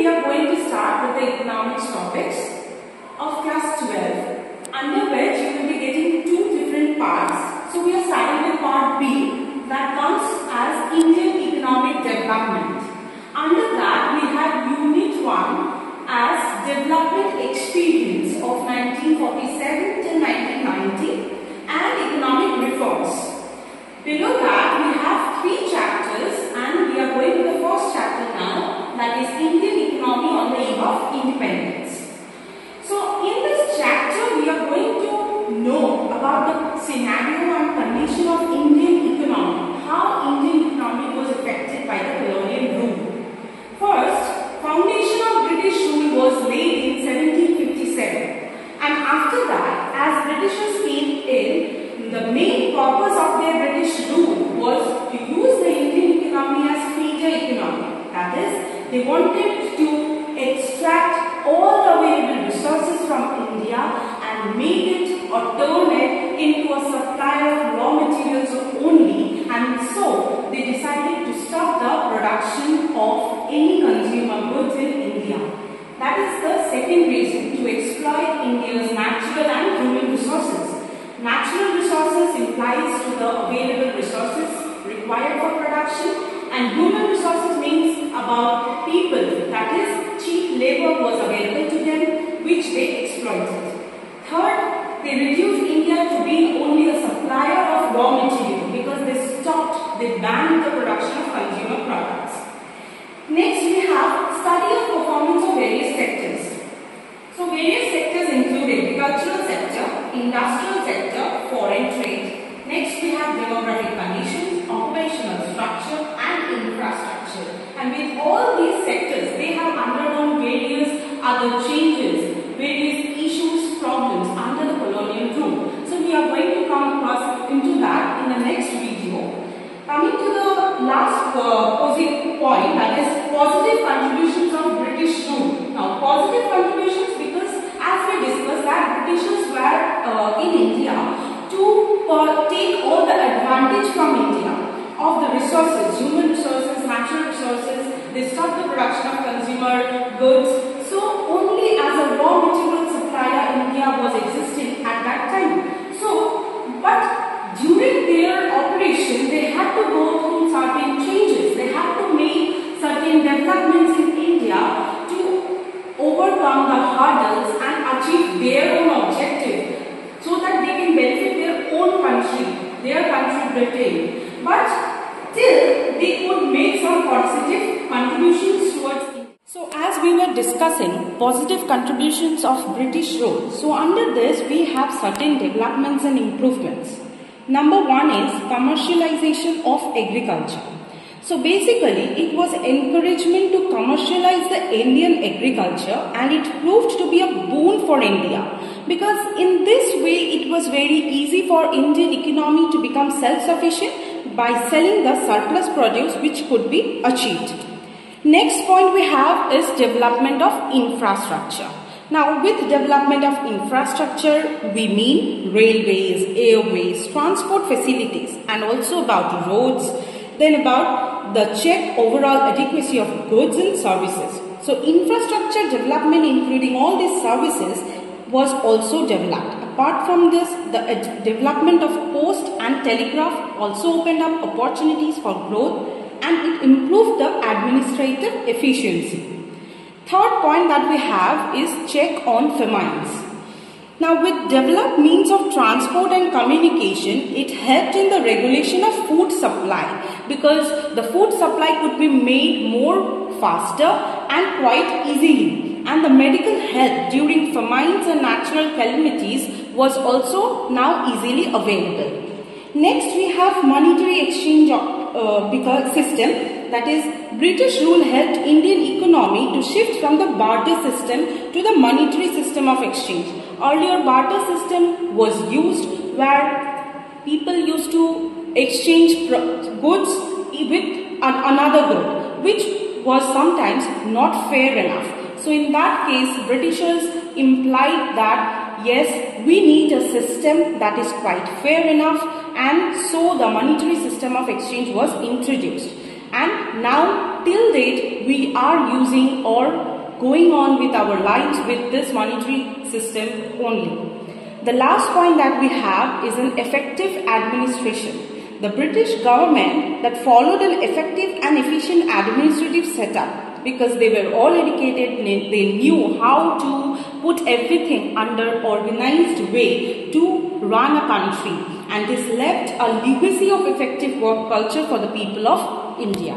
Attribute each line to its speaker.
Speaker 1: we are going to start with the economics topics of class 12, under which you will be getting two different parts. So we are starting with part B, that comes as Indian economic development. Under that we have unit 1 as development experience of 1947 till 1990 and economic reforms. Below that we have 3 chapters and we are going to the first chapter now, that is Indian economy on the eve of independence. So in this chapter we are going to know about the scenario and condition of Indian economy, how Indian economy was affected by the colonial rule. First, foundation of British rule was laid in 1757, and after that, as Britishers came in, the main purpose of their British rule was to use the Indian economy as feeder economy. That is, they wanted to extract all the available resources from India and make it or turn it into a supplier of raw materials only, and so they decided to stop the production of any consumer goods in India. That is the second reason, to exploit India's natural and human resources. Natural resources implies to the available resources required for production, and human resources means about people, that is cheap labor was available to them which they exploited. Third, they reduced India to being only a supplier of raw material because they banned the production of consumer products. Next we have study of performance of various sectors. So various sectors include agricultural sector, industrial sector, foreign trade. Next we have demographic conditions, occupational structure and infrastructure. And with all these sectors, they have undergone various other changes, various issues, problems under the colonial rule. So we are going to come across into that in the next video. Coming to the last point, that is positive contributions of British rule. Now positive contributions, because as we discussed that Britishers were in India to take all the advantage from India of the resources, human resources, natural resources. They stopped the production of consumer goods. So only as a raw material supplier India was existing at that time. But during their operation they had to go through certain changes. They had to make certain developments in India to overcome the hurdles and achieve their own objective, so that they can benefit their own country Britain. But still they could make some positive contributions towards India. So as we were discussing positive contributions of British rule, so under this we have certain developments and improvements. Number 1 is commercialization of agriculture. So basically it was encouragement to commercialize the Indian agriculture, and it proved to be a boon for India, because in this way it was very easy for Indian economy to become self-sufficient by selling the surplus produce which could be achieved. Next point we have is development of infrastructure. Now with development of infrastructure we mean railways, airways, transport facilities, and also about roads, then about the check overall adequacy of goods and services. So infrastructure development including all these services was also developed. Apart from this, the development of post and telegraph also opened up opportunities for growth, and it improved the administrative efficiency. Third point that we have is check on famines. Now with developed means of transport and communication, it helped in the regulation of food supply, because the food supply could be made more faster and quite easily, and the medical help during famines and natural calamities was also now easily available. Next we have monetary exchange system, that is British rule helped Indian economy to shift from the barter system to the monetary system of exchange. Earlier barter system was used where people used to exchange goods with another good, which was sometimes not fair enough. So in that case Britishers implied that yes, we need a system that is quite fair enough, and so the monetary system of exchange was introduced. And now till date we are using or going on with our lives with this monetary system only. The last point that we have is an effective administration. The British government that followed an effective and efficient administrative setup because they were all educated, they knew how to put everything under organized way to run a country, and this left a legacy of effective work culture for the people of India.